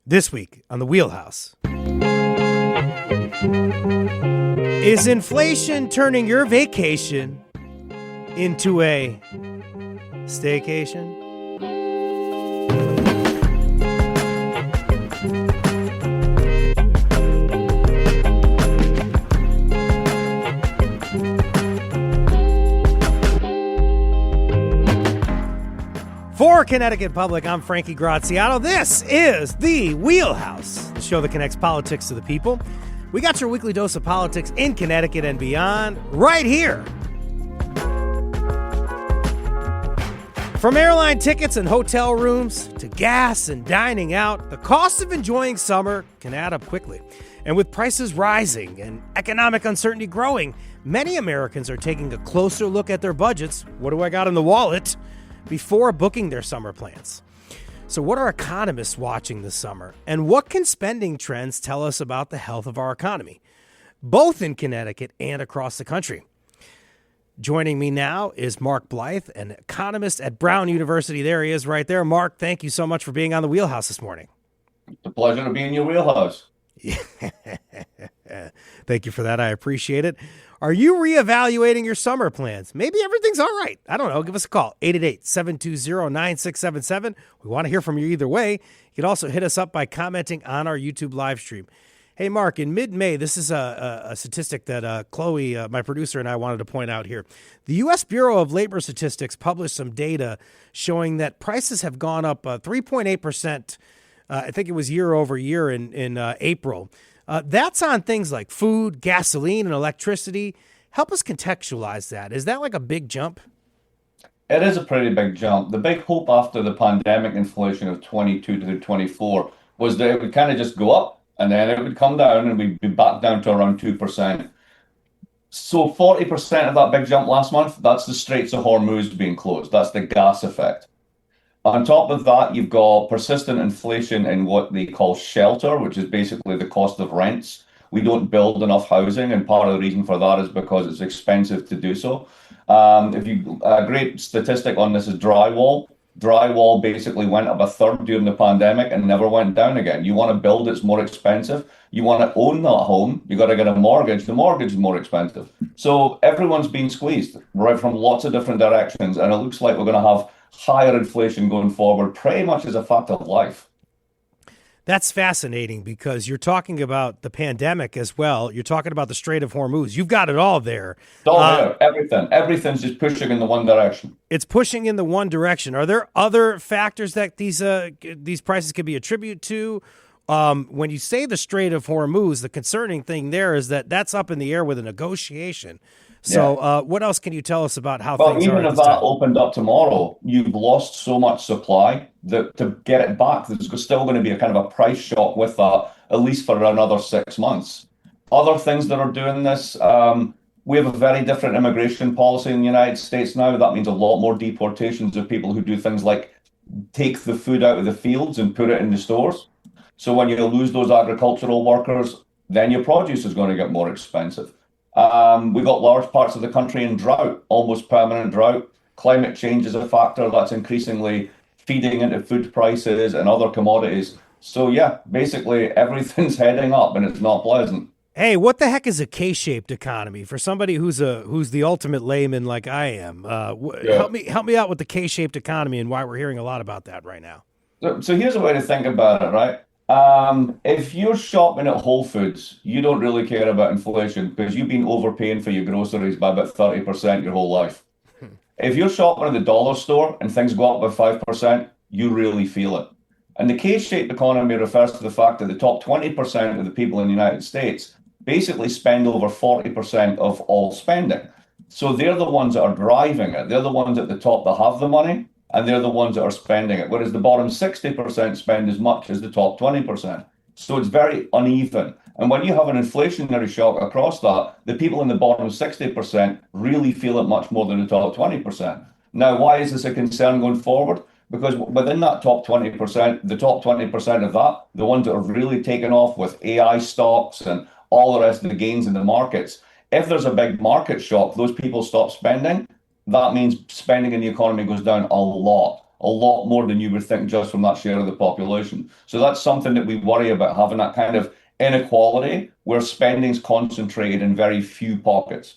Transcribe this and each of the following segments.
This week on The Wheelhouse. Is inflation turning your vacation into a staycation? For Connecticut Public, I'm Frankie Graziano. This is The Wheelhouse, the show that connects politics to the people. We got your weekly dose of politics in Connecticut and beyond right here. From airline tickets and hotel rooms to gas and dining out, the cost of enjoying summer can add up quickly. And with prices rising and economic uncertainty growing, many Americans are taking a closer look at their budgets. What do I got in the wallet? Before booking their summer plans. So what are economists watching this summer? And what can spending trends tell us about the health of our economy, both in Connecticut and across the country? Joining me now is Mark Blythe, an economist at Brown University. There he is right there. Mark, thank you so much for being on The Wheelhouse this morning. It's a pleasure to be in your wheelhouse. Thank you for that. I appreciate it. Are you reevaluating your summer plans? Maybe everything's all right. I don't know. Give us a call, 888-720-9677. We want to hear from you either way. You can also hit us up by commenting on our YouTube live stream. Hey, Mark, in mid-May, this is a statistic that Chloe, my producer, and I wanted to point out here. The U.S. Bureau of Labor Statistics published some data showing that prices have gone up 3.8%. I think it was year over year in April. That's on things like food, gasoline, and electricity. Help us contextualize that. Is that like a big jump? It is a pretty big jump. The big hope after the pandemic inflation of 22 to 24 was that it would kind of just go up and then it would come down and we'd be back down to around 2%. So 40% of that big jump last month, that's the Straits of Hormuz being closed. That's the gas effect. On top of that, you've got persistent inflation in what they call shelter, which is basically the cost of rents. We don't build enough housing, and part of the reason for that is because it's expensive to do so. A great statistic on this is drywall. Drywall basically went up a third during the pandemic and never went down again. You want to build, it's more expensive. You want to own that home, you got to get a mortgage. The mortgage is more expensive. So everyone's being squeezed right from lots of different directions, and it looks like we're going to have higher inflation going forward, pretty much as a fact of life. That's fascinating because you're talking about the pandemic as well. You're talking about the Strait of Hormuz. You've got it all there. It's all there. Everything's just pushing in the one direction. It's pushing in the one direction. Are there other factors that these prices could be attributed to? When you say the Strait of Hormuz, the concerning thing there is that that's up in the air with a negotiation. So what else can you tell us about how things are? Even if that opened up tomorrow, you've lost so much supply that to get it back, there's still going to be a kind of a price shock with that, at least for another 6 months. Other things that are doing this, we have a very different immigration policy in the United States now. That means a lot more deportations of people who do things like take the food out of the fields and put it in the stores. So when you lose those agricultural workers, then your produce is going to get more expensive. We've got large parts of the country in drought, almost permanent drought. Climate change is a factor that's increasingly feeding into food prices and other commodities. So yeah, basically everything's heading up and it's not pleasant. Hey, what the heck is a K-shaped economy? For somebody who's the ultimate layman like I am, help me out with the K-shaped economy and why we're hearing a lot about that right now. So here's a way to think about it, right? If you're shopping at Whole Foods, you don't really care about inflation because you've been overpaying for your groceries by about 30% your whole life. If you're shopping at the dollar store and things go up by 5%, you really feel it. And the K-shaped economy refers to the fact that the top 20% of the people in the United States basically spend over 40% of all spending. So they're the ones that are driving it. They're the ones at the top that have the money, and they're the ones that are spending it, whereas the bottom 60% spend as much as the top 20%. So it's very uneven. And when you have an inflationary shock across that, the people in the bottom 60% really feel it much more than the top 20%. Now, why is this a concern going forward? Because within that top 20%, the top 20% of that, the ones that are really taken off with AI stocks and all the rest of the gains in the markets, if there's a big market shock, those people stop spending. That means spending in the economy goes down a lot. a lot more than you would think just from that share of the population. So that's something that we worry about, having that kind of inequality where spending's concentrated in very few pockets.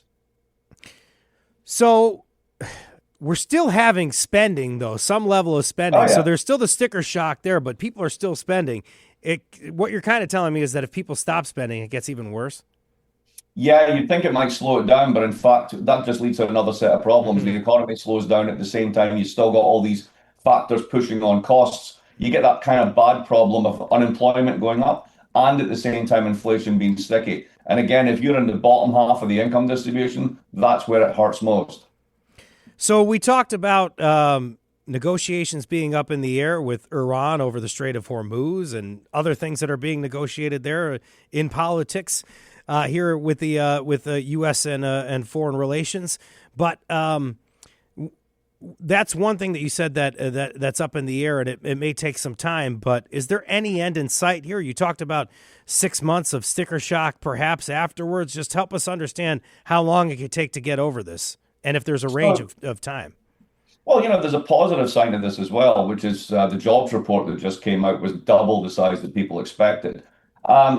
So we're still having spending, though, some level of spending. Oh So yeah. there's still the sticker shock there, but people are still spending. What you're kind of telling me is that if people stop spending, it gets even worse. Yeah, you'd think it might slow it down, but in fact, that just leads to another set of problems. Hmm. The economy slows down at the same time. You still got all these factors pushing on costs. You get that kind of bad problem of unemployment going up and at the same time inflation being sticky. And again, if you're in the bottom half of the income distribution, that's where it hurts most. So we talked about negotiations being up in the air with Iran over the Strait of Hormuz and other things that are being negotiated there in politics here with the U.S. and foreign relations. But that's one thing that you said that's up in the air, and it may take some time. But is there any end in sight here? You talked about 6 months of sticker shock, perhaps afterwards. Just help us understand how long it could take to get over this, and if there's a range So, of time. well, there's a positive side of this as well, which is the jobs report that just came out was double the size that people expected.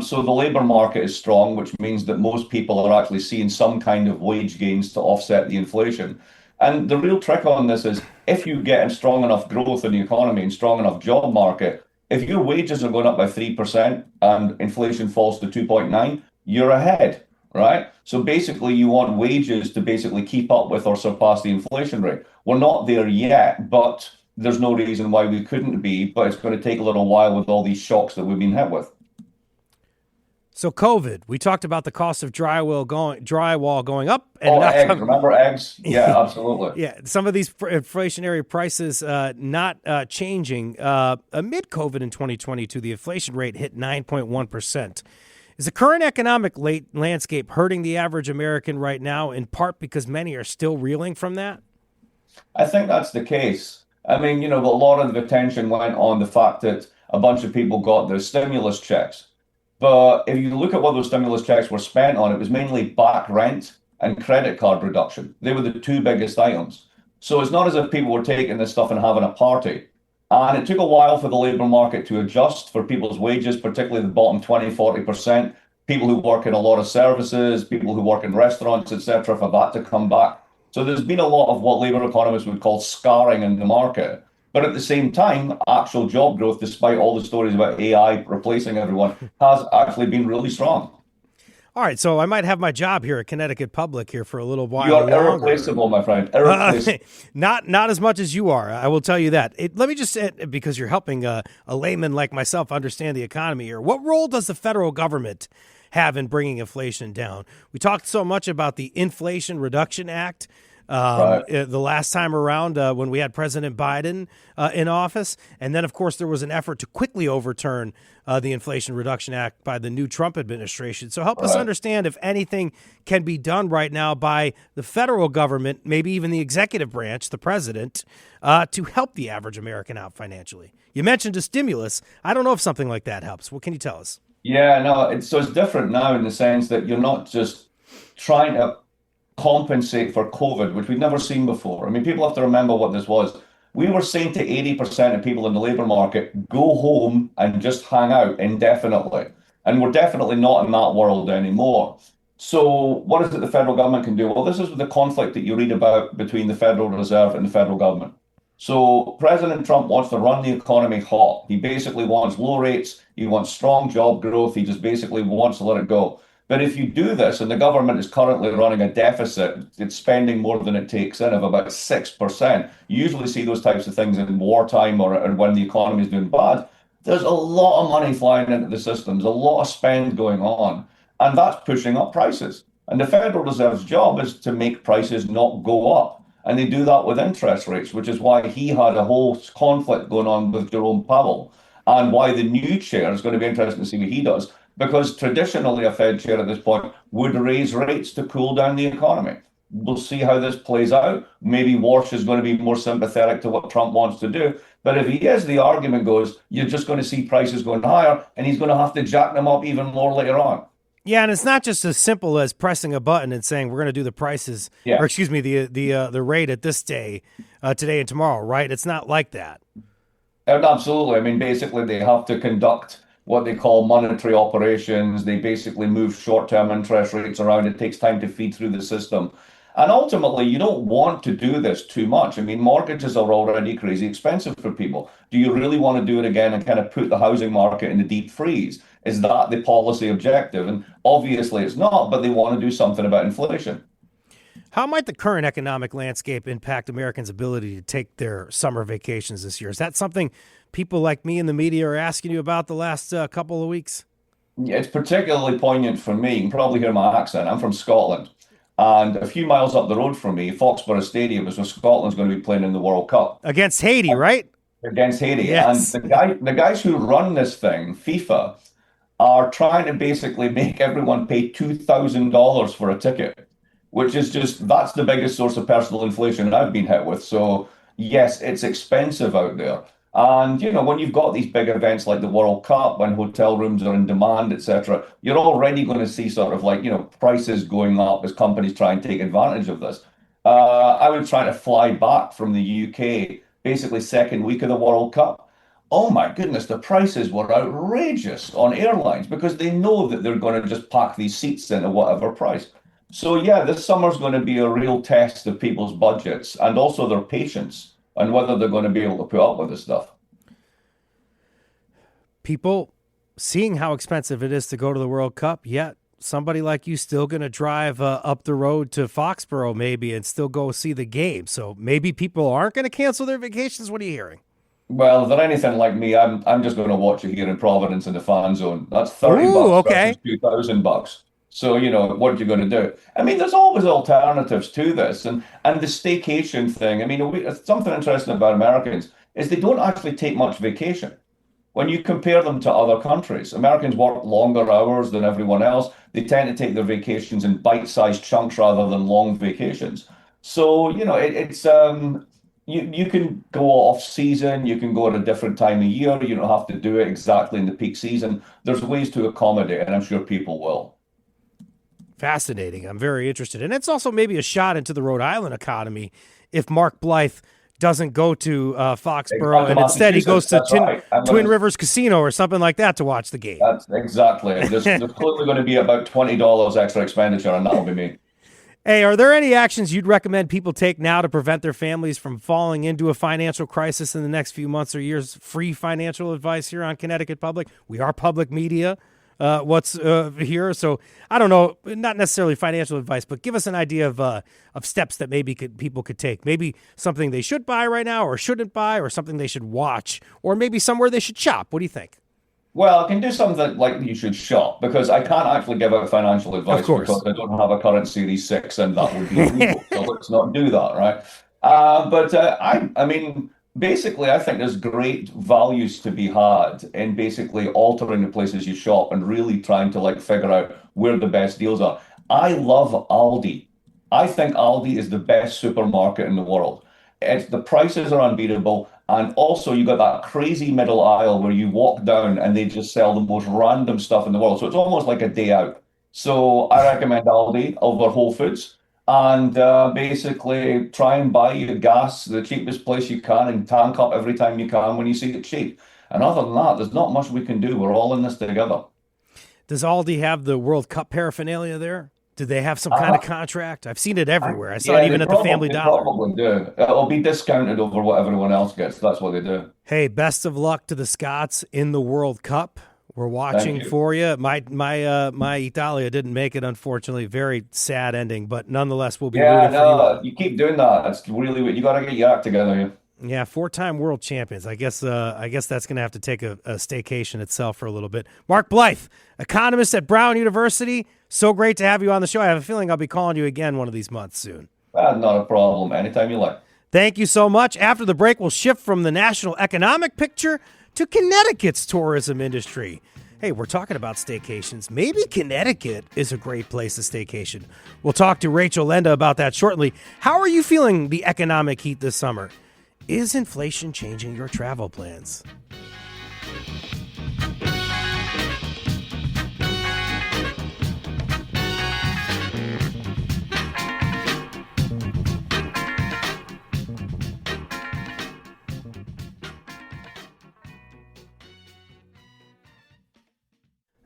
So the labor market is strong, which means that most people are actually seeing some kind of wage gains to offset the inflation. And the real trick on this is if you get strong enough growth in the economy and strong enough job market, if your wages are going up by 3% and inflation falls to 2.9, you're ahead, right? So basically you want wages to basically keep up with or surpass the inflation rate. We're not there yet, but there's no reason why we couldn't be, but it's going to take a little while with all these shocks that we've been hit with. So COVID, we talked about the cost of drywall going up and Oh, not eggs. coming. Remember eggs? Yeah, absolutely. Yeah, some of these inflationary prices not changing. Amid COVID in 2022, the inflation rate hit 9.1%. Is the current economic landscape hurting the average American right now, in part because many are still reeling from that? I think that's the case. I mean, a lot of the attention went on the fact that a bunch of people got their stimulus checks. But if you look at what those stimulus checks were spent on, it was mainly back rent and credit card reduction. They were the two biggest items. So it's not as if people were taking this stuff and having a party. And it took a while for the labor market to adjust for people's wages, particularly the bottom 20, 40%, people who work in a lot of services, people who work in restaurants, etc., for that to come back. So there's been a lot of what labor economists would call scarring in the market. But at the same time, actual job growth, despite all the stories about AI replacing everyone, has actually been really strong. All right, so I might have my job here at Connecticut Public here for a little You while are longer. irreplaceable, my friend. Uh, Irreplaceable. not as much as you are. I will tell you that. Let me just say, because you're helping a layman like myself understand the economy here. What role does the federal government have in bringing inflation down? We talked so much about the Inflation Reduction Act Right. the last time around when we had President Biden in office. And then, of course, there was an effort to quickly overturn the Inflation Reduction Act by the new Trump administration. So help us Right. understand if anything can be done right now by the federal government, maybe even the executive branch, the president, to help the average American out financially. You mentioned a stimulus. I don't know if something like that helps. What can you tell us? Yeah, no, it's different now in the sense that you're not just trying to compensate for COVID, which we've never seen before. I mean, people have to remember what this was. We were saying to 80% of people in the labor market, go home and just hang out indefinitely. And we're definitely not in that world anymore. So, what is it the federal government can do? Well, this is the conflict that you read about between the Federal Reserve and the federal government. So, President Trump wants to run the economy hot. He basically wants low rates, he wants strong job growth, he just basically wants to let it go. But if you do this, and the government is currently running a deficit, it's spending more than it takes in of about 6%. You usually see those types of things in wartime or when the economy is doing bad. There's a lot of money flying into the system. There's a lot of spend going on, and that's pushing up prices. And the Federal Reserve's job is to make prices not go up. And they do that with interest rates, which is why he had a whole conflict going on with Jerome Powell, and why the new chair is going to be interesting to see what he does because traditionally a Fed chair at this point would raise rates to cool down the economy. We'll see how this plays out. Maybe Warsh is going to be more sympathetic to what Trump wants to do. But if he is, the argument goes, you're just going to see prices going higher, and he's going to have to jack them up even more later on. Yeah, and it's not just as simple as pressing a button and saying we're going to do the prices, Yeah. or excuse me, the rate at this day, today and tomorrow, right? It's not like that. And absolutely. I mean, basically, they have to conduct what they call monetary operations. They basically move short-term interest rates around. It takes time to feed through the system. And ultimately, you don't want to do this too much. I mean, mortgages are already crazy expensive for people. Do you really want to do it again and kind of put the housing market in the deep freeze? Is that the policy objective? And obviously it's not, but they want to do something about inflation. How might the current economic landscape impact Americans' ability to take their summer vacations this year? Is that something people like me in the media are asking you about the last couple of weeks? Yeah, it's particularly poignant for me. You can probably hear my accent. I'm from Scotland. And a few miles up the road from me, Foxborough Stadium is where Scotland's going to be playing in the World Cup Against Haiti, right? against Haiti. And Yes. the guys who run this thing, FIFA, are trying to basically make everyone pay $2,000 for a ticket, which is just, that's the biggest source of personal inflation I've been hit with. So, yes, it's expensive out there. And, when you've got these big events like the World Cup, when hotel rooms are in demand, etc., you're already going to see sort of like, prices going up as companies try and take advantage of this. I was trying to fly back from the UK, basically second week of the World Cup. Oh my goodness, the prices were outrageous on airlines because they know that they're going to just pack these seats in at whatever price. So yeah, this summer's going to be a real test of people's budgets and also their patience and whether they're going to be able to put up with this stuff. People seeing how expensive it is to go to the World Cup, yet somebody like you still going to drive up the road to Foxborough maybe and still go see the game. So maybe people aren't going to cancel their vacations. What are you hearing? Well, if they're anything like me, I'm just going to watch it here in Providence in the fan zone. That's 30 Ooh, bucks okay. versus $2,000. So, what are you going to do? I mean, there's always alternatives to this. And the staycation thing, I mean, something interesting about Americans is they don't actually take much vacation. When you compare them to other countries, Americans work longer hours than everyone else. They tend to take their vacations in bite-sized chunks rather than long vacations. So, you can go off season, you can go at a different time of year. You don't have to do it exactly in the peak season. There's ways to accommodate, and I'm sure people will. Fascinating. I'm very interested. And it's also maybe a shot into the Rhode Island economy if Mark Blythe doesn't go to Foxborough and instead he goes to Twin Rivers Casino or something like that to watch the game. That's exactly it. There's clearly going to be about $20 extra expenditure, and that'll be me. Hey, are there any actions you'd recommend people take now to prevent their families from falling into a financial crisis in the next few months or years? Free financial advice here on Connecticut Public. We are public media. What's here? So I don't know, not necessarily financial advice, but give us an idea of steps that maybe people could take. Maybe something they should buy right now or shouldn't buy, or something they should watch, or maybe somewhere they should shop. What do you think? Well, I can do something like you should shop because I can't actually give out financial advice because I don't have a current Series 6 and that would be illegal. So let's not do that, right? I mean, basically, I think there's great values to be had in basically altering the places you shop and really trying to figure out where the best deals are. I love Aldi. I think Aldi is the best supermarket in the world. The prices are unbeatable. And also you got that crazy middle aisle where you walk down and they just sell the most random stuff in the world. So it's almost like a day out. So I recommend Aldi over Whole Foods. And basically try and buy your gas the cheapest place you can and tank up every time you can when you see it cheap. And other than that, there's not much we can do. We're all in this together. Does Aldi have the World Cup paraphernalia there? Do they have some kind of contract? I've seen it everywhere. I saw it even at the Family Dollar. They probably do. It'll be discounted over what everyone else gets. That's what they do. Hey, best of luck to the Scots in the World Cup. We're watching for you. My Italia didn't make it, unfortunately. Very sad ending, but nonetheless, we'll be rooting for you. You keep doing that. It's really you got to get your act together here. Yeah, 4-time world champions. I guess that's going to have to take a staycation itself for a little bit. Mark Blythe, economist at Brown University. So great to have you on the show. I have a feeling I'll be calling you again one of these months soon. Not a problem. Anytime you like. Thank you so much. After the break, we'll shift from the national economic picture to Connecticut's tourism industry. Hey, we're talking about staycations. Maybe Connecticut is a great place to staycation. We'll talk to Rachel Lenda about that shortly. How are you feeling the economic heat this summer? Is inflation changing your travel plans?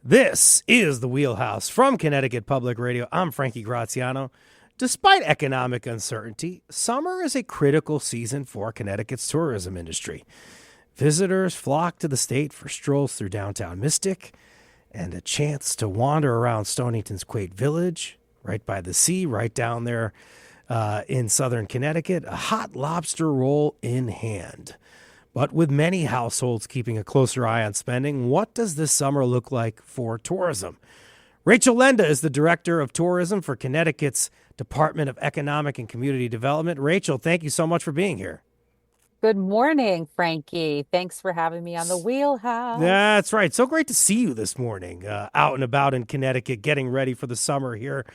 This is the Wheelhouse from Connecticut Public Radio. I'm Frankie Graziano. Despite economic uncertainty, summer is a critical season for Connecticut's tourism industry. Visitors flock to the state for strolls through downtown Mystic and a chance to wander around Stonington's quaint village, right by the sea, right down there in southern Connecticut, a hot lobster roll in hand. But with many households keeping a closer eye on spending, what does this summer look like for tourism? Rachel Lenda is the Director of Tourism for Connecticut's Department of Economic and Community Development. Rachel, thank you so much for being here. Good morning, Frankie. Thanks for having me on the Wheelhouse. That's right. So great to see you this morning, out and about in Connecticut, getting ready for the summer here.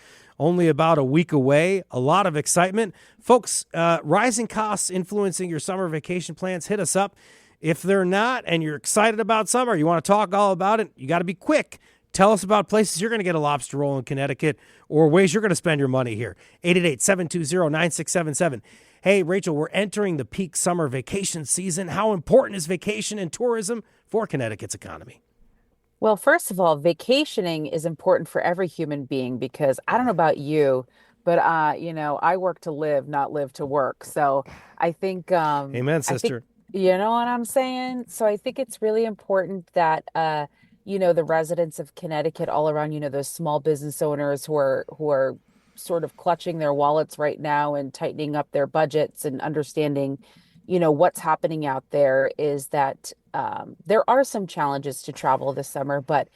Only about a week away. A lot of excitement. Folks, rising costs influencing your summer vacation plans, hit us up. If they're not and you're excited about summer, you want to talk all about it, you got to be quick. Tell us about places you're going to get a lobster roll in Connecticut or ways you're going to spend your money here. 888-720-9677. Hey, Rachel, we're entering the peak summer vacation season. How important is vacation and tourism for Connecticut's economy? Well, first of all, vacationing is important for every human being because I don't know about you, but I work to live, not live to work. So I think Amen, I think sister. you know what I'm saying? So I think it's really important that the residents of Connecticut all around, those small business owners who are sort of clutching their wallets right now and tightening up their budgets and understanding what's happening out there is that there are some challenges to travel this summer. But,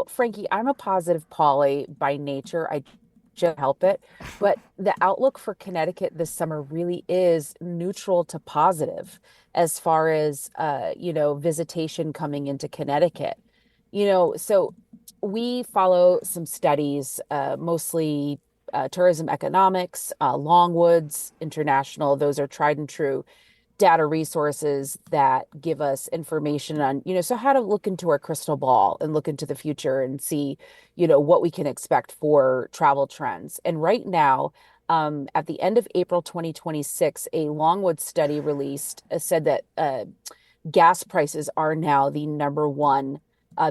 Frankie, I'm a positive Polly by nature. I just help it. But the outlook for Connecticut this summer really is neutral to positive as far as, visitation coming into Connecticut. So we follow some studies, mostly tourism economics, Longwoods International. Those are tried and true data resources that give us information on, so how to look into our crystal ball and look into the future and see, what we can expect for travel trends. And right now, at the end of April 2026, a Longwood study released said that gas prices are now the number one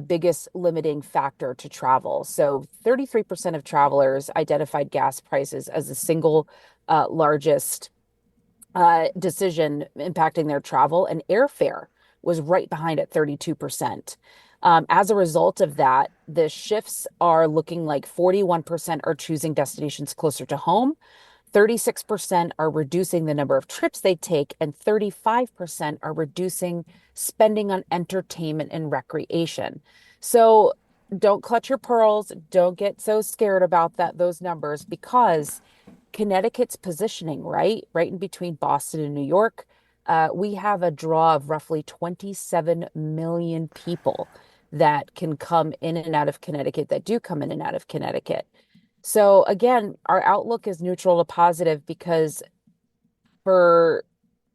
biggest limiting factor to travel. So 33% of travelers identified gas prices as the single largest decision impacting their travel, and airfare was right behind at 32%. As a result of that, the shifts are looking like 41% are choosing destinations closer to home, 36% are reducing the number of trips they take, and 35% are reducing spending on entertainment and recreation. So don't clutch your pearls. Don't get so scared about those numbers because Connecticut's positioning, right in between Boston and New York, we have a draw of roughly 27 million people that can come in and out of Connecticut, that do come in and out of Connecticut. So again, our outlook is neutral to positive because for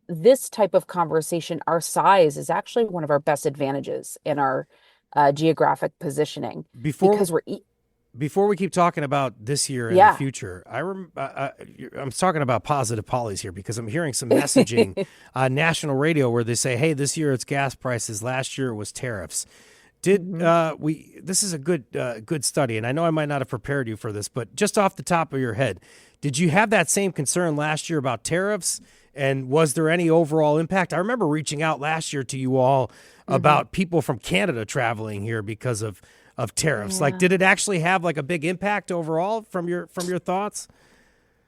this type of conversation, our size is actually one of our best advantages in our geographic positioning Before because Before we keep talking about this year and the yeah. future, I'm talking about positive polys here because I'm hearing some messaging on national radio where they say, "Hey, this year it's gas prices. Last year it was tariffs." This is a good study, and I know I might not have prepared you for this, but just off the top of your head, did you have that same concern last year about tariffs? And was there any overall impact? I remember reaching out last year to you all about people from Canada traveling here because of tariffs. Yeah. Like, did it actually have like a big impact overall from your thoughts?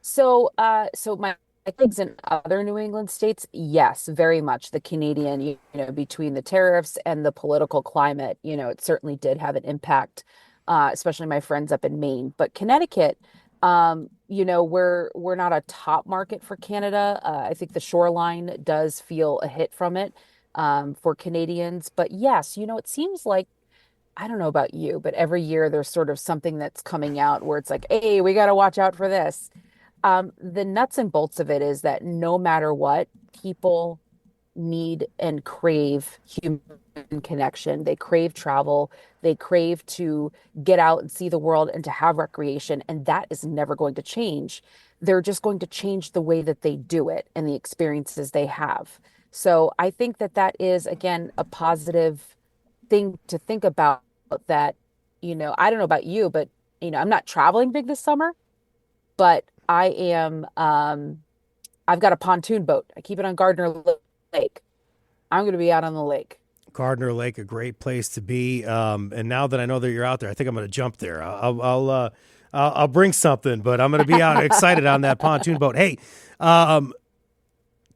So my colleagues in other New England states, yes, very much. The Canadian, between the tariffs and the political climate, it certainly did have an impact, especially my friends up in Maine. But Connecticut, we're not a top market for Canada. I think the shoreline does feel a hit from it, for Canadians. But yes, it seems like I don't know about you, but every year there's sort of something that's coming out where it's like, hey, we got to watch out for this. The nuts and bolts of it is that no matter what, people need and crave human connection. They crave travel. They crave to get out and see the world and to have recreation. And that is never going to change. They're just going to change the way that they do it and the experiences they have. So I think that is, again, a positive thing to think about, that I don't know about you, but I'm not traveling big this summer, but I've got a pontoon boat. I keep it on Gardner Lake. I'm going to be out on the lake. Gardner Lake, a great place to be. And now that I know that you're out there, I think I'm going to jump there. I'll bring something, but I'm going to be out excited on that pontoon boat. Hey,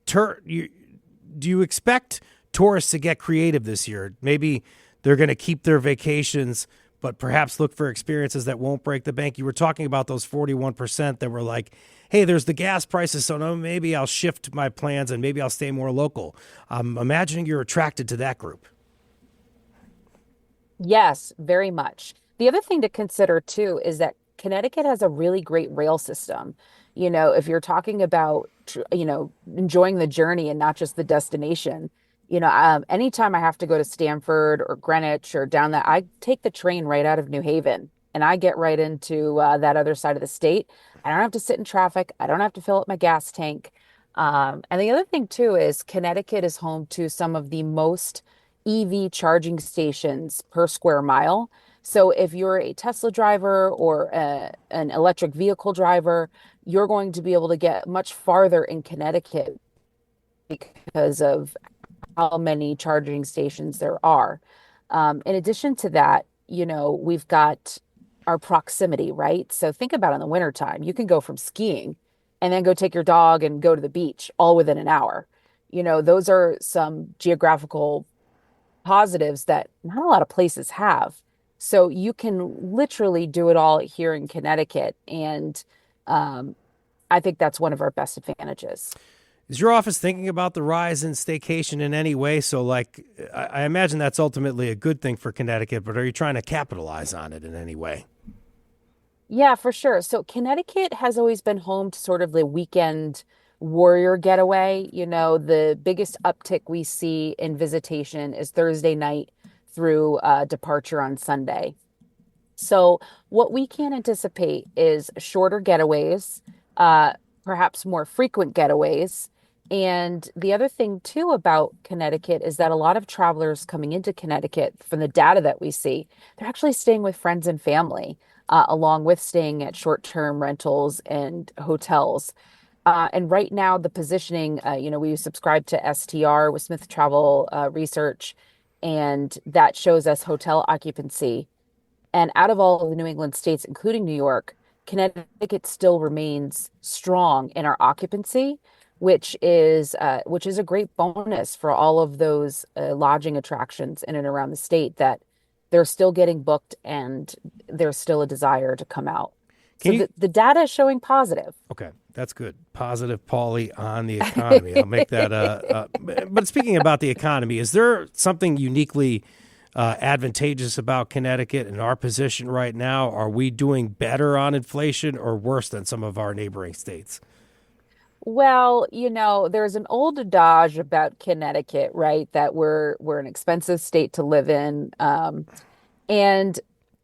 do you expect tourists to get creative this year? Maybe they're going to keep their vacations, but perhaps look for experiences that won't break the bank. You were talking about those 41% that were like, hey, there's the gas prices, so no, maybe I'll shift my plans and maybe I'll stay more local. I'm imagining you're attracted to that group. Yes, very much. The other thing to consider too is that Connecticut has a really great rail system. If you're talking about, enjoying the journey and not just the destination, anytime I have to go to Stamford or Greenwich or down that, I take the train right out of New Haven and I get right into that other side of the state. I don't have to sit in traffic. I don't have to fill up my gas tank. And the other thing too is Connecticut is home to some of the most EV charging stations per square mile. So if you're a Tesla driver or an electric vehicle driver, you're going to be able to get much farther in Connecticut because of how many charging stations there are. In addition to that, we've got our proximity, right? So think about in the wintertime, you can go from skiing and then go take your dog and go to the beach all within an hour. Those are some geographical positives that not a lot of places have. So you can literally do it all here in Connecticut. And I think that's one of our best advantages. Is your office thinking about the rise in staycation in any way? So, like, I imagine that's ultimately a good thing for Connecticut, but are you trying to capitalize on it in any way? Yeah, for sure. So Connecticut has always been home to sort of the weekend warrior getaway. The biggest uptick we see in visitation is Thursday night through departure on Sunday. So what we can anticipate is shorter getaways, uh, perhaps more frequent getaways. And the other thing too about Connecticut is that a lot of travelers coming into Connecticut, from the data that we see, they're actually staying with friends and family, along with staying at short-term rentals and hotels. And right now, the positioning, we subscribe to STR with Smith Travel Research, and that shows us hotel occupancy. And out of all of the New England states, including New York, Connecticut still remains strong in our occupancy, which is a great bonus for all of those lodging attractions in and around the state that they're still getting booked and there's still a desire to come out. Can So you the data is showing positive. Okay, that's good. Positive, Pauly, on the economy. I'll make that. But speaking about the economy, is there something uniquely advantageous about Connecticut in our position right now? Are we doing better on inflation or worse than some of our neighboring states? Well, there's an old adage about Connecticut, right? That we're an expensive state to live in. And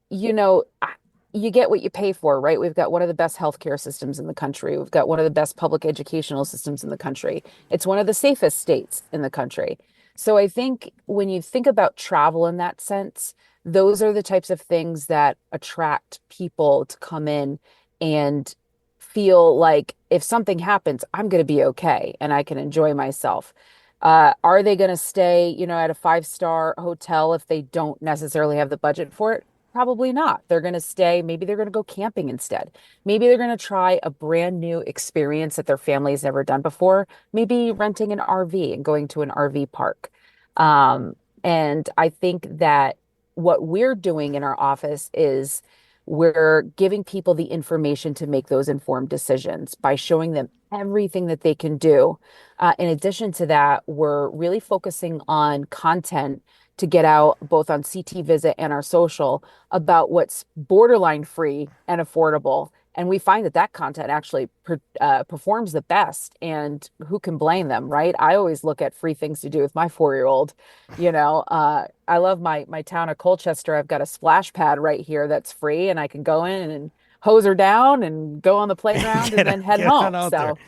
you know, I- you get what you pay for, right? We've got one of the best healthcare systems in the country. We've got one of the best public educational systems in the country. It's one of the safest states in the country. So I think when you think about travel in that sense, those are the types of things that attract people to come in and feel like if something happens, I'm going to be okay and I can enjoy myself. Are they going to stay, at a five-star hotel if they don't necessarily have the budget for it? Probably not. They're going to stay. Maybe they're going to go camping instead. Maybe they're going to try a brand new experience that their family's never done before. Maybe renting an RV and going to an RV park. And I think that what we're doing in our office is we're giving people the information to make those informed decisions by showing them everything that they can do. In addition to that, we're really focusing on content to get out both on CT Visit and our social about what's borderline free and affordable. And we find that that content actually performs the best. And who can blame them, right? I always look at free things to do with my 4-year-old. I love my town of Colchester. I've got a splash pad right here that's free, and I can go in and hose her down and go on the playground and then head Get on home. out there. So,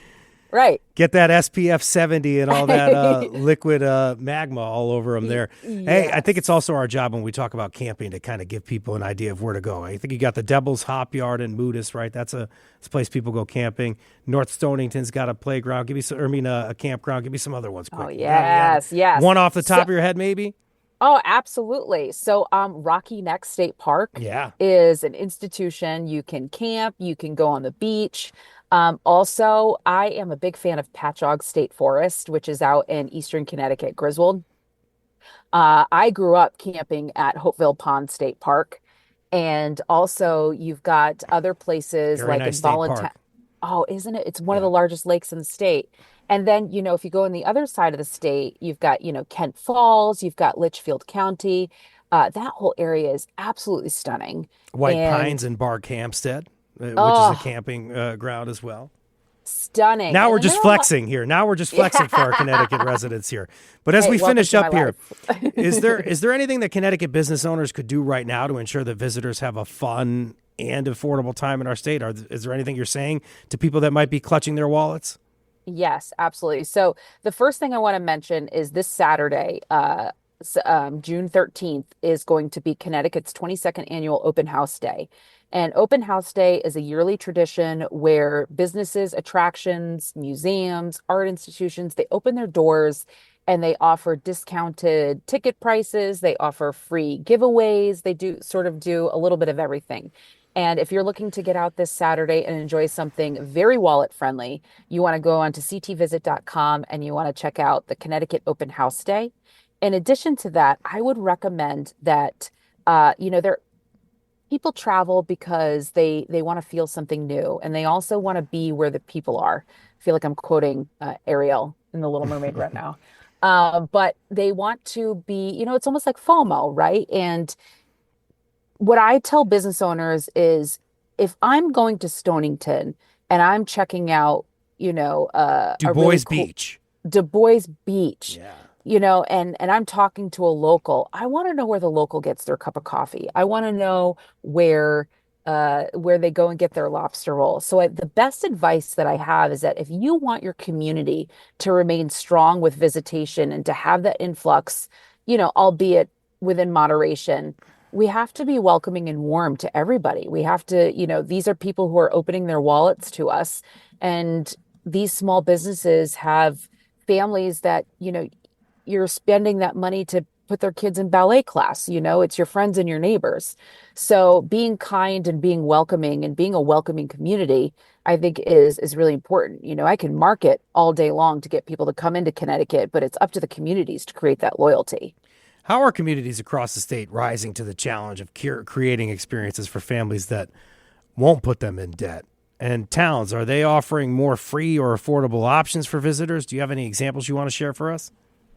Right. Get that SPF 70 and all that Right. liquid magma all over them there. Hey, I think it's Yes. also our job when we talk about camping to kind of give people an idea of where to go. I think you got the Devil's Hop Yard in Moodus, right? It's a place people go camping. North Stonington's got a playground. Give me some, a campground. Give me some other ones Oh, quick. You got yes, yes. one off the top So, of your head, maybe? oh, absolutely. So, Rocky Neck State Park Yeah. is an institution. You can camp, you can go on the beach. Also, I am a big fan of Patchogue State Forest, which is out in eastern Connecticut, Griswold. I grew up camping at Hopeville Pond State Park. And also, you've got other places Very like nice in state Volunteer. park. Oh, isn't it? It's one of Yeah. the largest lakes in the state. And then, if you go on the other side of the state, you've got, Kent Falls, you've got Litchfield County. That whole area is absolutely stunning. White And Pines and Bark Hampstead, which is a oh, camping ground as well. stunning. Now And we're then just there are a lot. flexing here. Now we're just flexing for our Connecticut residents here. But as Hey, we welcome finish to my up here, is there life. is there anything that Connecticut business owners could do right now to ensure that visitors have a fun and affordable time in our state? Is there anything you're saying to people that might be clutching their wallets? Yes, absolutely. So the first thing I want to mention is this Saturday, June 13th, is going to be Connecticut's 22nd annual Open House Day. And Open House Day is a yearly tradition where businesses, attractions, museums, art institutions, they open their doors and they offer discounted ticket prices. They offer free giveaways. They do a little bit of everything. And if you're looking to get out this Saturday and enjoy something very wallet friendly, you want to go on to ctvisit.com and you want to check out the Connecticut Open House Day. In addition to that, I would recommend that there people travel because they want to feel something new and they also want to be where the people are. I feel like I'm quoting Ariel in The Little Mermaid right now. But they want to be, it's almost like FOMO, right? And what I tell business owners is if I'm going to Stonington and I'm checking out, Du a really Bois cool Beach. Du Bois Beach, Yeah. and I'm talking to a local, I want to know where the local gets their cup of coffee. I want to know where they go and get their lobster roll. So the best advice that I have is that if you want your community to remain strong with visitation and to have that influx, albeit within moderation, we have to be welcoming and warm to everybody. We have to, these are people who are opening their wallets to us. And these small businesses have families that, you're spending that money to put their kids in ballet class. It's your friends and your neighbors. So being kind and being welcoming and being a welcoming community, I think is really important. I can market all day long to get people to come into Connecticut, but it's up to the communities to create that loyalty. How are communities across the state rising to the challenge of creating experiences for families that won't put them in debt? And towns, are they offering more free or affordable options for visitors? Do you have any examples you want to share for us?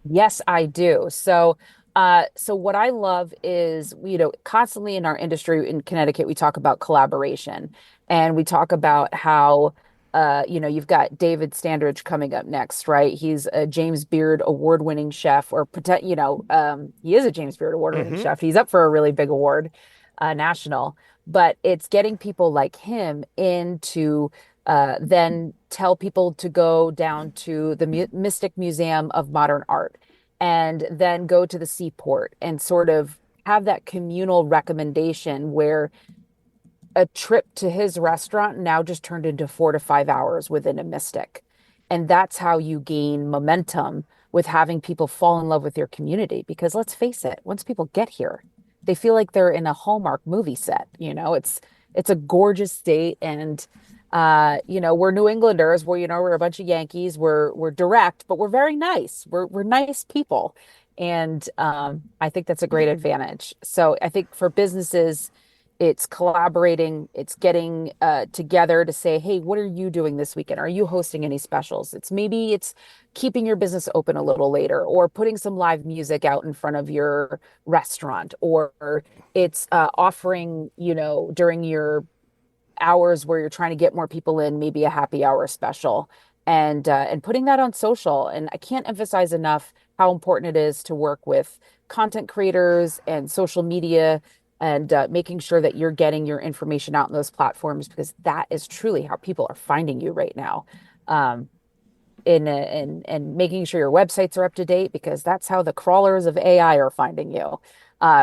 Yes, I do. So what I love is, constantly in our industry in Connecticut, we talk about collaboration and we talk about how, you've got David Standridge coming up next, right? He's a James Beard award-winning chef or pretend, he is a James Beard award-winning Mm-hmm. chef. He's up for a really big award, national, but it's getting people like him into then tell people to go down to the Mystic Museum of Modern Art and then go to the seaport and sort of have that communal recommendation where a trip to his restaurant now just turned into 4 to 5 hours within a Mystic. And that's how you gain momentum with having people fall in love with your community. Because let's face it, once people get here, they feel like they're in a Hallmark movie set. It's a gorgeous state, and we're New Englanders. We're a bunch of Yankees. We're direct, but we're very nice. We're nice people, and I think that's a great advantage. So I think for businesses, it's collaborating, it's getting together to say, hey, what are you doing this weekend? Are you hosting any specials? It's keeping your business open a little later, or putting some live music out in front of your restaurant, or it's offering, during your hours where you're trying to get more people in, maybe a happy hour special, and putting that on social. And I can't emphasize enough how important it is to work with content creators and social media and making sure that you're getting your information out in those platforms because that is truly how people are finding you right now. Um, and making sure your websites are up to date, because that's how the crawlers of AI are finding you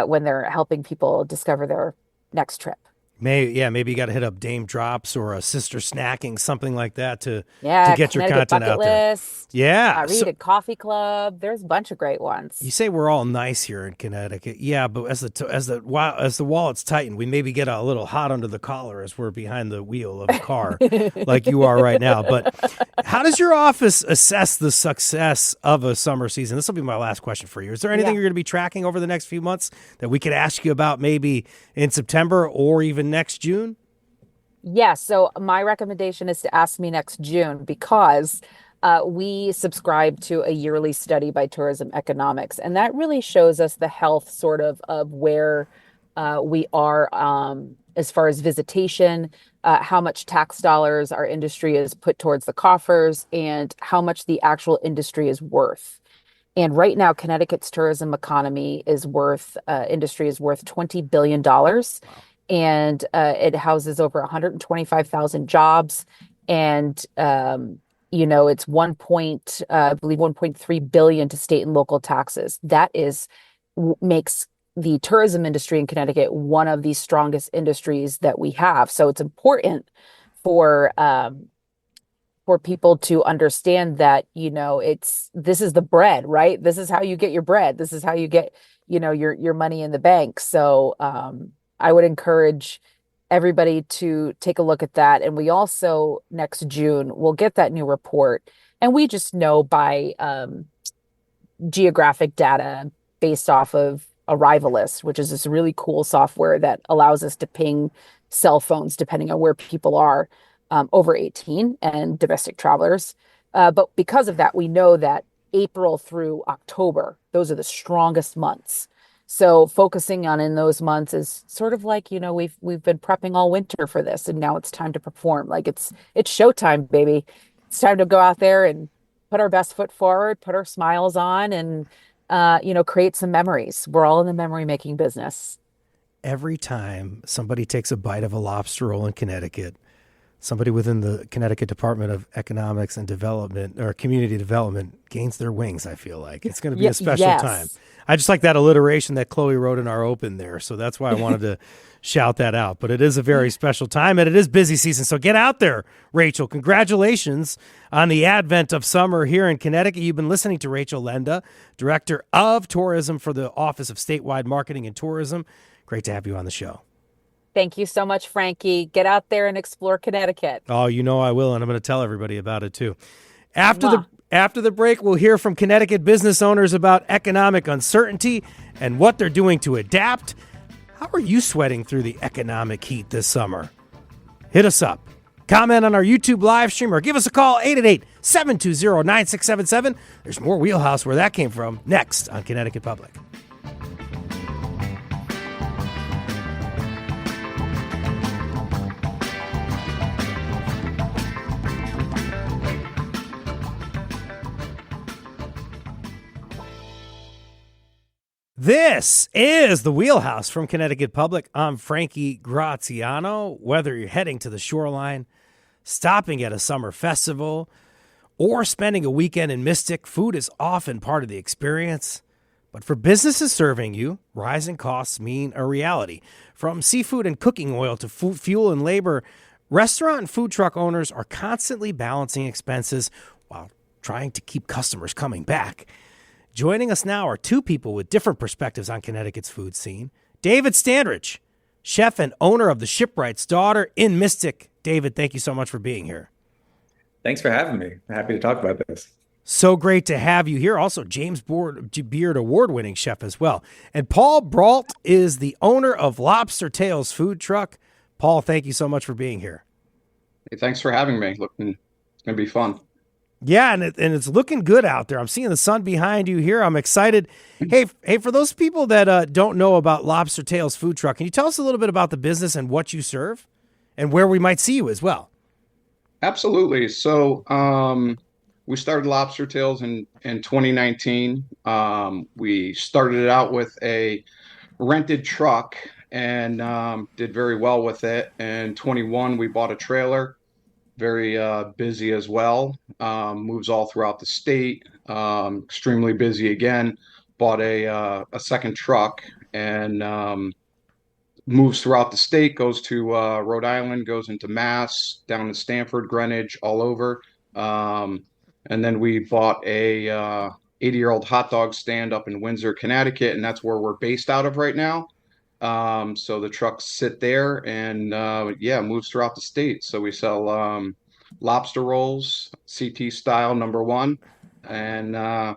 when they're helping people discover their next trip. Maybe you got to hit up Dame Drops or a Sister Snacking, something like that to Yeah, get your Connecticut content Bucket out there. List, Yeah. Read So a Coffee Club. There's a bunch of great you ones. say we're all nice here in Connecticut, yeah, but as the wallets tighten, we maybe get a little hot under the collar as we're behind the wheel of a car, like you are right now. But how does your office assess the success of a summer season? This will be my last question for you. Is there anything Yeah. you're going to be tracking over the next few months that we could ask you about, maybe in September or even next June? Yeah, so my recommendation is to ask me next June, because we subscribe to a yearly study by Tourism Economics, and that really shows us the health sort of where we are as far as visitation, how much tax dollars our industry is put towards the coffers, and how much the actual industry is worth. And right now, Connecticut's tourism economy is worth, industry is worth $20 billion. And it houses over 125,000 jobs. And, it's I believe 1.3 billion to state and local taxes. That makes the tourism industry in Connecticut one of the strongest industries that we have. So it's important for, people to understand that, this is the bread, right? This is how you get your bread. This is how you get, your money in the bank. So I would encourage everybody to take a look at that. And we also, next June, will get that new report. And we just know by geographic data based off of Arrivalist, which is this really cool software that allows us to ping cell phones depending on where people are, over 18 and domestic travelers. But because of that, we know that April through October, those are the strongest months. So focusing on in those months is sort of like, we've been prepping all winter for this, and now it's time to perform. Like it's showtime, baby. It's time to go out there and put our best foot forward, put our smiles on, and create some memories. We're all in the memory making business. Every time somebody takes a bite of a lobster roll in Connecticut, somebody within the Connecticut Department of Economics and Development or Community Development gains their wings, I feel like. It's going to be a special Yes. time. I just like that alliteration that Chloe wrote in our open there. So that's why I wanted to shout that out. But it is a very special time, and it is busy season. So get out there, Rachel. Congratulations on the advent of summer here in Connecticut. You've been listening to Rachel Lenda, Director of Tourism for the Office of Statewide Marketing and Tourism. Great to have you on the show. Thank you so much, Frankie. Get out there and explore Connecticut. Oh, I will, and I'm going to tell everybody about it too. Mwah. After the break, we'll hear from Connecticut business owners about economic uncertainty and what they're doing to adapt. How are you sweating through the economic heat this summer? Hit us up. Comment on our YouTube live stream or give us a call, 888-720-9677. There's more Wheelhouse where that came from next on Connecticut Public. This is the Wheelhouse from Connecticut Public. I'm Frankie Graziano. Whether you're heading to the shoreline, stopping at a summer festival, or spending a weekend in Mystic, food is often part of the experience. But for businesses serving you, rising costs mean a reality. From seafood and cooking oil to fuel and labor, restaurant and food truck owners are constantly balancing expenses while trying to keep customers coming back. Joining us now are two people with different perspectives on Connecticut's food scene. David Standridge, chef and owner of the Shipwright's Daughter in Mystic. David, thank you so much for being here. Thanks for having me. Happy to talk about this. So great to have you here. Also, James Beard award-winning chef as well. And Paul Brault is the owner of Lobster Tails Food Truck. Paul, thank you so much for being here. Hey, thanks for having me. It's going to be fun. Yeah, and it's looking good out there. I'm seeing the sun behind you here. I'm excited. Hey, for those people that don't know about Lobster Tails Food Truck, can you tell us a little bit about the business and what you serve and where we might see you as well? Absolutely. So we started Lobster Tails in 2019. We started it out with a rented truck and did very well with it. In 21, we bought a trailer. very busy as well. Moves all throughout the state. Extremely busy again. Bought a second truck and moves throughout the state. Goes to Rhode Island, goes into Mass, down to Stanford, Greenwich, all over. And then we bought a 80-year-old hot dog stand up in Windsor, Connecticut, and that's where we're based out of right now. So the trucks sit there and yeah, moves throughout the state. So we sell lobster rolls, CT style #1, and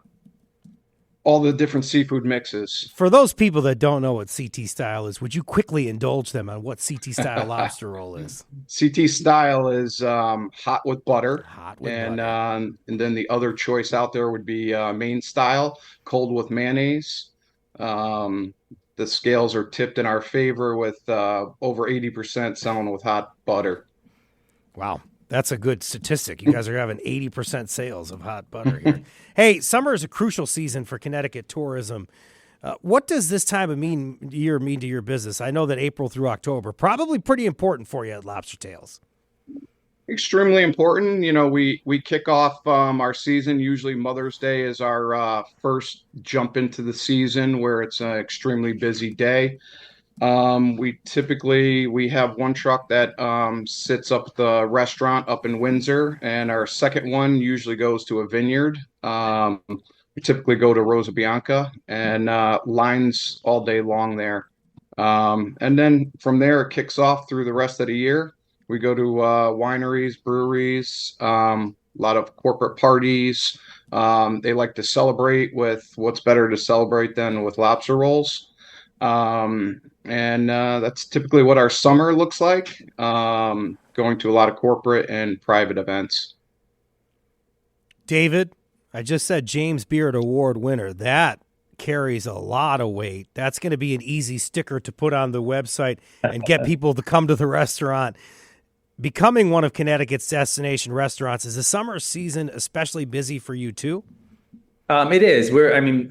all the different seafood mixes. For those people that don't know what CT style is, would you quickly indulge them on what CT style lobster roll is? CT style is hot with butter. Hot with And butter. and then the other choice out there would be main style, cold with mayonnaise. The scales are tipped in our favor with over 80% selling with hot butter. Wow. That's a good statistic. You guys are having 80% sales of hot butter here. Hey, summer is a crucial season for Connecticut tourism. What does this time of year mean to your business? I know that April through October, probably pretty important for you at Lobster Tales. Extremely important. You know, we kick off our season. Usually Mother's Day is our first jump into the season where it's an extremely busy day. We have one truck that sits up the restaurant up in Windsor, and our second one usually goes to a vineyard. We typically go to Rosa Bianca and lines all day long there. And then from there, it kicks off through the rest of the year. We go to wineries, breweries, a lot of corporate parties. They like to celebrate with what's better to celebrate than with lobster rolls. And that's typically what our summer looks like, going to a lot of corporate and private events. David, I just said James Beard Award winner. That carries a lot of weight. That's going to be an easy sticker to put on the website and get people to come to the restaurant. Becoming one of Connecticut's destination restaurants, is the summer season especially busy for you too? It is.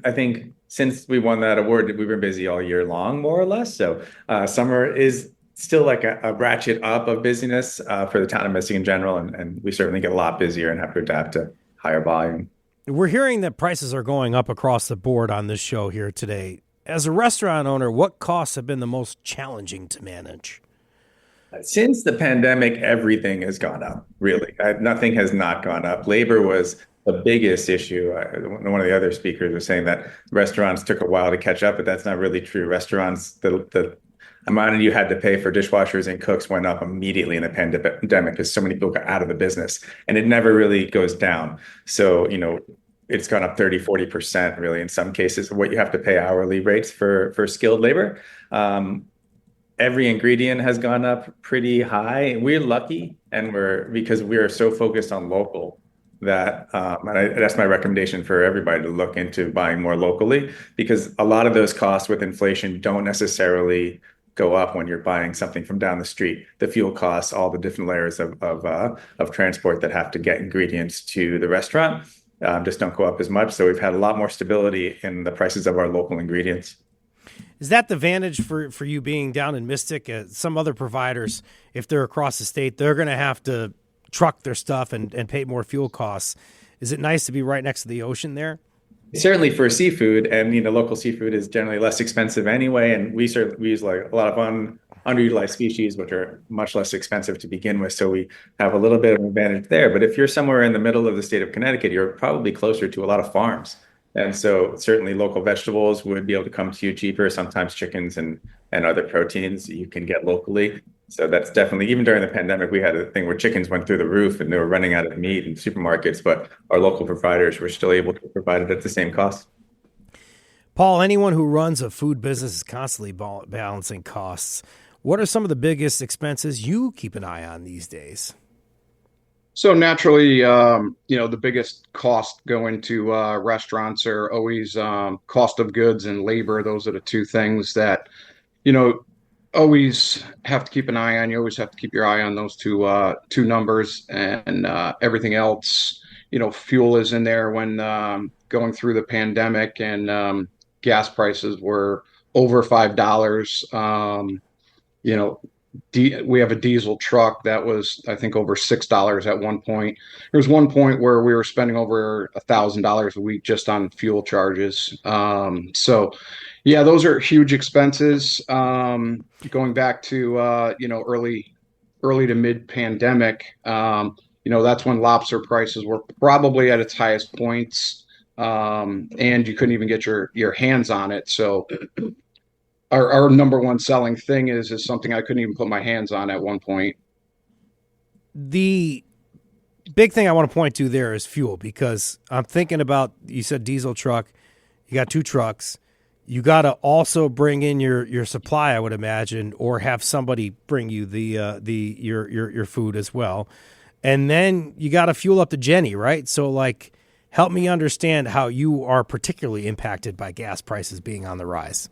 I think since we won that award, we've been busy all year long, more or less. So summer is still like a ratchet up of busyness for the town of Mystic in general. And we certainly get a lot busier and have to adapt to higher volume. We're hearing that prices are going up across the board on this show here today. As a restaurant owner, what costs have been the most challenging to manage? Since the pandemic, everything has gone up, really. Nothing has not gone up. Labor was the biggest issue. One of the other speakers was saying that restaurants took a while to catch up, but that's not really true. Restaurants, the amount you had to pay for dishwashers and cooks went up immediately in the pandemic because so many people got out of the business, and it never really goes down. So, it's gone up 30, 40% really in some cases, what you have to pay hourly rates for skilled labor. Every ingredient has gone up pretty high. We're lucky, and because we are so focused on local that, that's my recommendation for everybody to look into buying more locally, because a lot of those costs with inflation don't necessarily go up when you're buying something from down the street. The fuel costs, all the different layers of transport that have to get ingredients to the restaurant just don't go up as much. So we've had a lot more stability in the prices of our local ingredients. Is that the advantage for you being down in Mystic? Some other providers, if they're across the state, they're going to have to truck their stuff and pay more fuel costs. Is it nice to be right next to the ocean there? Certainly for seafood, and local seafood is generally less expensive anyway. And we use like a lot of underutilized species, which are much less expensive to begin with. So we have a little bit of an advantage there. But if you're somewhere in the middle of the state of Connecticut, you're probably closer to a lot of farms. And so certainly local vegetables would be able to come to you cheaper. Sometimes chickens and other proteins you can get locally. So that's definitely, even during the pandemic, we had a thing where chickens went through the roof and they were running out of meat in supermarkets, but our local providers were still able to provide it at the same cost. Paul, anyone who runs a food business is constantly balancing costs. What are some of the biggest expenses you keep an eye on these days? So naturally, the biggest cost going to restaurants are always cost of goods and labor. Those are the two things that, always have to keep an eye on. You always have to keep your eye on those two numbers, and everything else. Fuel is in there when going through the pandemic, and gas prices were over $5. we have a diesel truck that was, I think, over $6 at one point. There was one point where we were spending over $1,000 a week just on fuel charges. So yeah, those are huge expenses. Going back to early to mid pandemic, that's when lobster prices were probably at its highest points, and you couldn't even get your hands on it. So our number one selling thing is something I couldn't even put my hands on at one point. The big thing I want to point to there is fuel, because I'm thinking about, you said diesel truck, you got two trucks. You got to also bring in your supply, I would imagine, or have somebody bring you your food as well. And then you got to fuel up the Jenny, right? So like, help me understand how you are particularly impacted by gas prices being on the rise.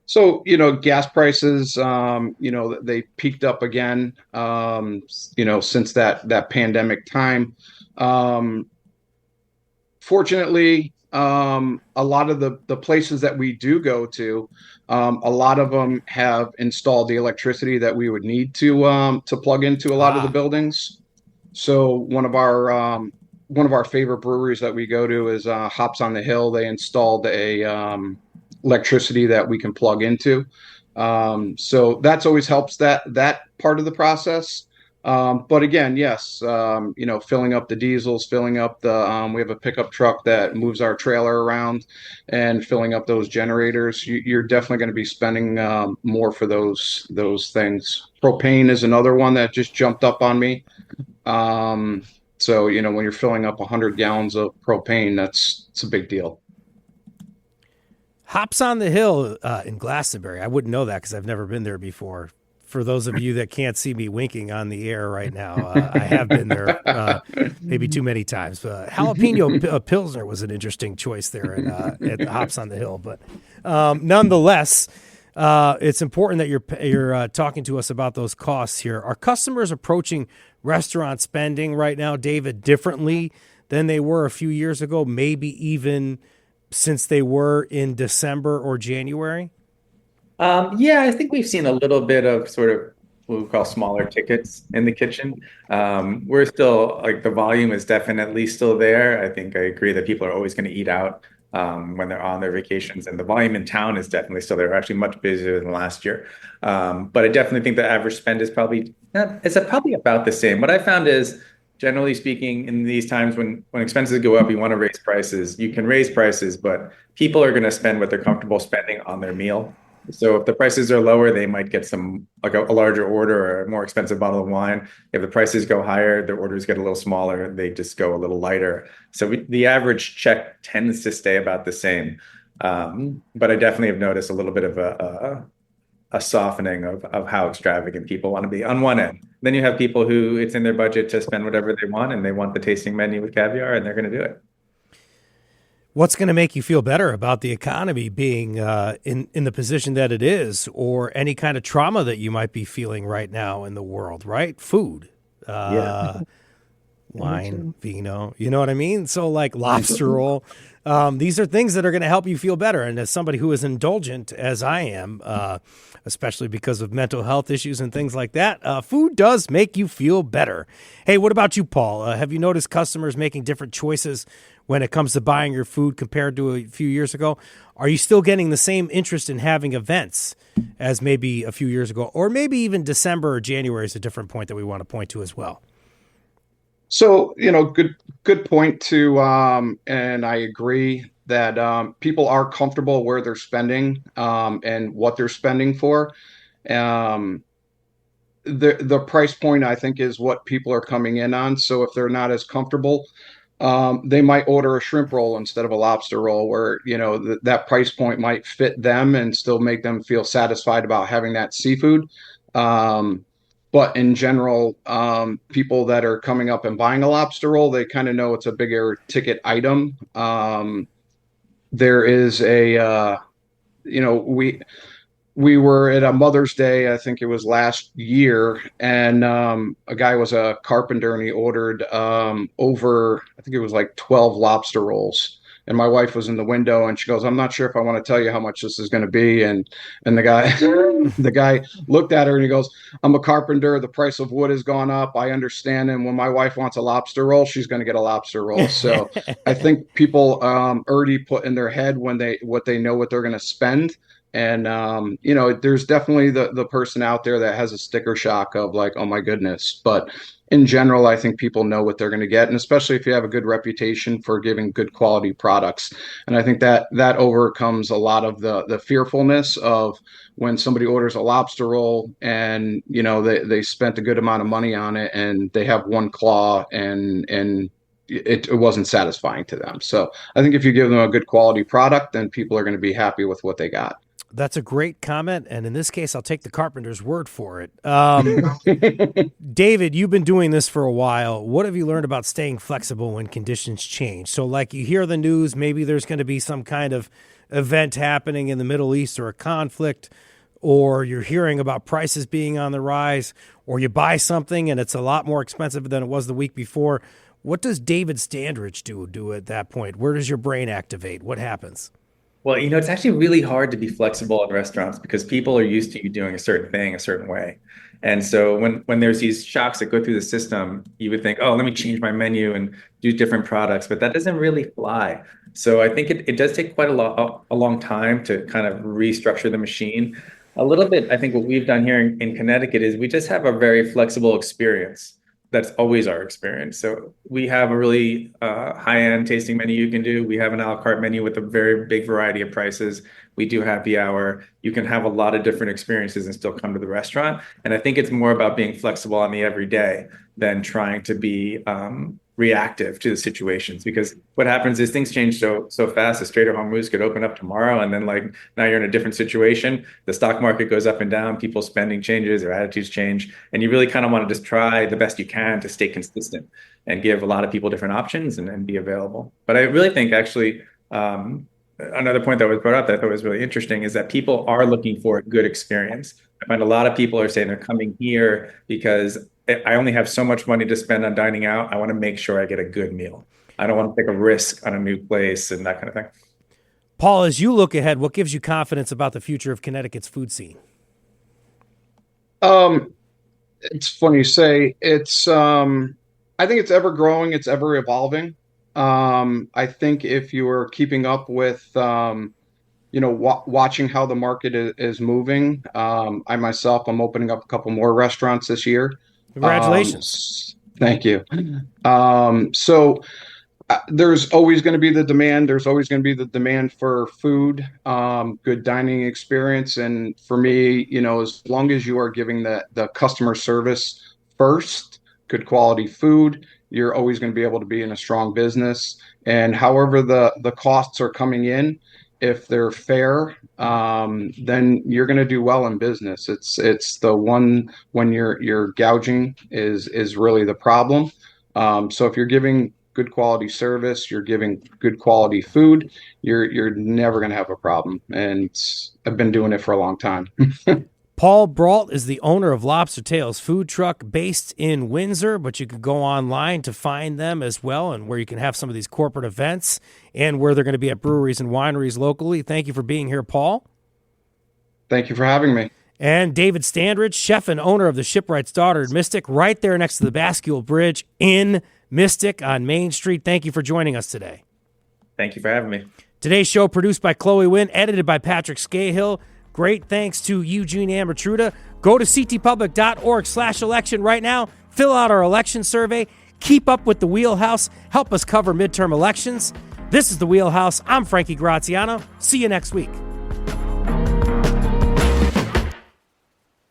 So, gas prices, they peaked up again, since that pandemic time. Fortunately, a lot of the places that we do go to, a lot of them have installed the electricity that we would need to plug into a lot of the buildings. So one of our favorite breweries that we go to is Hops on the Hill. They installed a electricity that we can plug into. So that's always helps that part of the process. But again, yes, filling up the diesels, filling up we have a pickup truck that moves our trailer around, and filling up those generators. You're definitely going to be spending more for those things. Propane is another one that just jumped up on me. So, when you're filling up 100 gallons of propane, it's a big deal. Hops on the Hill in Glastonbury. I wouldn't know that because I've never been there before. For those of you that can't see me winking on the air right now, I have been there maybe too many times. Jalapeno Pilsner was an interesting choice there at the Hops on the Hill. But nonetheless, it's important that you're talking to us about those costs here. Are customers approaching restaurant spending right now, David, differently than they were a few years ago, maybe even since they were in December or January? Yeah, I think we've seen a little bit of sort of what we call smaller tickets in the kitchen. We're still, like, the volume is definitely still there. I think I agree that people are always going to eat out when they're on their vacations, and the volume in town is definitely still there. We're actually much busier than last year. But I definitely think the average spend is probably about the same. What I found is, generally speaking, in these times when expenses go up, you want to raise prices. You can raise prices, but people are going to spend what they're comfortable spending on their meal. So if the prices are lower, they might get some, like a larger order or a more expensive bottle of wine. If the prices go higher, their orders get a little smaller. They just go a little lighter. So the average check tends to stay about the same. But I definitely have noticed a little bit of a softening of how extravagant people want to be on one end. Then you have people who it's in their budget to spend whatever they want, and they want the tasting menu with caviar, and they're going to do it. What's going to make you feel better about the economy being in the position that it is, or any kind of trauma that you might be feeling right now in the world, right? Food, wine, vino, you know what I mean? So like lobster roll, these are things that are going to help you feel better. And as somebody who is indulgent, as I am, especially because of mental health issues and things like that, food does make you feel better. Hey, what about you, Paul? Have you noticed customers making different choices when it comes to buying your food compared to a few years ago? Are you still getting the same interest in having events as maybe a few years ago? Or maybe even December or January is a different point that we want to point to as well. So, good point too. And I agree that people are comfortable where they're spending and what they're spending for. The price point, I think, is what people are coming in on. So if they're not as comfortable, they might order a shrimp roll instead of a lobster roll, where that price point might fit them and still make them feel satisfied about having that seafood. But in general, people that are coming up and buying a lobster roll, they kind of know it's a bigger ticket item. There is we were at a Mother's Day, I think it was last year, and a guy was a carpenter, and he ordered over, I think it was like 12 lobster rolls. and my wife was in the window, and she goes, "I'm not sure if I want to tell you how much this is going to be." And the guy the guy looked at her and he goes, "I'm a carpenter. The price of wood has gone up. I understand. And when my wife wants a lobster roll, she's going to get a lobster roll." So I think people already put in their head what they know what they're going to spend. And there's definitely the person out there that has a sticker shock of like, oh my goodness. But in general, I think people know what they're going to get, and especially if you have a good reputation for giving good quality products. And I think that overcomes a lot of the fearfulness of when somebody orders a lobster roll and they spent a good amount of money on it and they have one claw and it wasn't satisfying to them. So I think if you give them a good quality product, then people are going to be happy with what they got. That's a great comment, and in this case, I'll take the carpenter's word for it. David, you've been doing this for a while. What have you learned about staying flexible when conditions change? So, like, you hear the news, maybe there's going to be some kind of event happening in the Middle East or a conflict, or you're hearing about prices being on the rise, or you buy something and it's a lot more expensive than it was the week before. What does David Standridge do at that point? Where does your brain activate? What happens? Well, it's actually really hard to be flexible in restaurants because people are used to you doing a certain thing a certain way. And so when there's these shocks that go through the system, you would think, oh, let me change my menu and do different products, but that doesn't really fly. So I think it does take quite a long time to kind of restructure the machine. A little bit, I think what we've done here in Connecticut is we just have a very flexible experience. That's always our experience. So we have a really high-end tasting menu you can do. We have an a la carte menu with a very big variety of prices. We do happy hour. You can have a lot of different experiences and still come to the restaurant. And I think it's more about being flexible on the everyday than trying to be reactive to the situations, because what happens is things change so fast. The Straight Hormuz could open up tomorrow, and then like now you're in a different situation. The stock market goes up and down, people's spending changes, their attitudes change, and you really kind of want to just try the best you can to stay consistent and give a lot of people different options and be available. But I really think actually another point that was brought up that I thought was really interesting is that people are looking for a good experience. I find a lot of people are saying they're coming here because I only have so much money to spend on dining out. I want to make sure I get a good meal. I don't want to take a risk on a new place and that kind of thing. Paul, as you look ahead, what gives you confidence about the future of Connecticut's food scene? It's funny you say. It's I think it's ever growing. It's ever evolving. I think if you are keeping up with watching how the market is moving, I myself, I'm opening up a couple more restaurants this year. Congratulations. Thank you. So there's always going to be the demand. There's always going to be the demand for food, good dining experience. And for me, as long as you are giving the customer service first, good quality food, you're always going to be able to be in a strong business. And however the costs are coming in, if they're fair, then you're going to do well in business. It's the one when you're gouging is really the problem. So if you're giving good quality service, you're giving good quality food, you're never going to have a problem. And I've been doing it for a long time. Paul Brault is the owner of Lobster Tails Food Truck based in Windsor, but you could go online to find them as well, and where you can have some of these corporate events and where they're going to be at breweries and wineries locally. Thank you for being here, Paul. Thank you for having me. And David Standridge, chef and owner of the Shipwright's Daughter in Mystic, right there next to the Bascule Bridge in Mystic on Main Street. Thank you for joining us today. Thank you for having me. Today's show produced by Chloe Wynn, edited by Patrick Scahill. Great thanks to Eugene Amatruda. Go to ctpublic.org/election right now. Fill out our election survey. Keep up with the Wheelhouse. Help us cover midterm elections. This is the Wheelhouse. I'm Frankie Graziano. See you next week.